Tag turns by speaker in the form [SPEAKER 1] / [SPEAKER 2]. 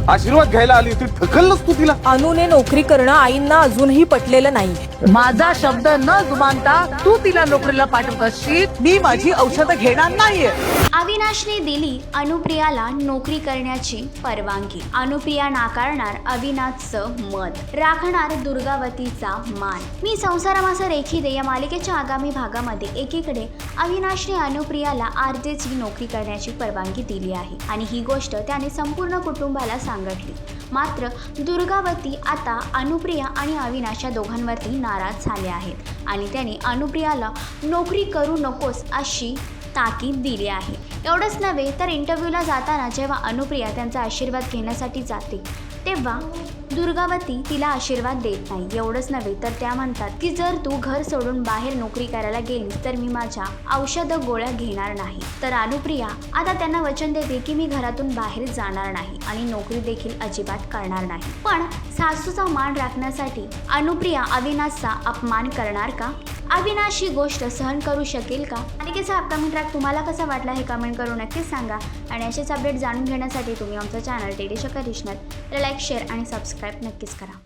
[SPEAKER 1] आशीर्वाद घ्यायला आली होती, ढकललंस तू तिला.
[SPEAKER 2] अनुने नोकरी करणं आईंना अजूनही पटलेलं नाही.
[SPEAKER 3] माझा शब्द न जुमानता तू तिला नोकरीला पाठवत असशील, मी माझी औषधं घेणार नाहीये.
[SPEAKER 4] अविनाशने दिली अनुप्रियाला नोकरी करण्याची परवानगी. अनुप्रिया नाकारणार अविनाशचं मत, राखणार दुर्गावतीचा मान. मी संसारामासा रेखीदे या मालिकेच्या आगामी भागामध्ये एकीकडे अविनाशने अनुप्रियाला आरजेची नोकरी करण्याची परवानगी दिली आहे आणि ही गोष्ट त्याने संपूर्ण कुटुंबाला सांगितली. मात्र दुर्गावती आता अनुप्रिया आणि अविनाश या दोघांवरती नाराज झाले आहेत आणि त्याने अनुप्रियाला नोकरी करू नकोस अशी ताकीद दिली आहे. एवढंच नव्हे तर इंटरव्ह्यूला जाताना जेव्हा अनुप्रिया त्यांचा आशीर्वाद घेण्यासाठी जाते तेव्हा दुर्गावती तिला आशीर्वाद देत नाही. एवढंच नव्हे तर त्या म्हणतात की जर तू घर सोडून बाहेर नोकरी करायला गेलीस तर मी माझ्या औषध गोळ्या घेणार नाही. तर अनुप्रिया आता त्यांना वचन देते की मी घरातून बाहेर जाणार नाही आणि नोकरी देखील अजिबात करणार नाही. पण सासूचा मान राखण्यासाठी अनुप्रिया अविनाशचा अपमान करणार का? अविनाश ही गोष्ट सहन करू शकेल का? मालिकेचा अपकमिंग ट्रॅक तुम्हाला कसा वाटला हे कमेंट करून नक्कीच सांगा आणि असेच अपडेट जाणून घेण्यासाठी तुम्ही आमचा चॅनल टेडी शकरिश्नर लाईक, शेअर आणि सबस्क्राईब नक्कीच करा.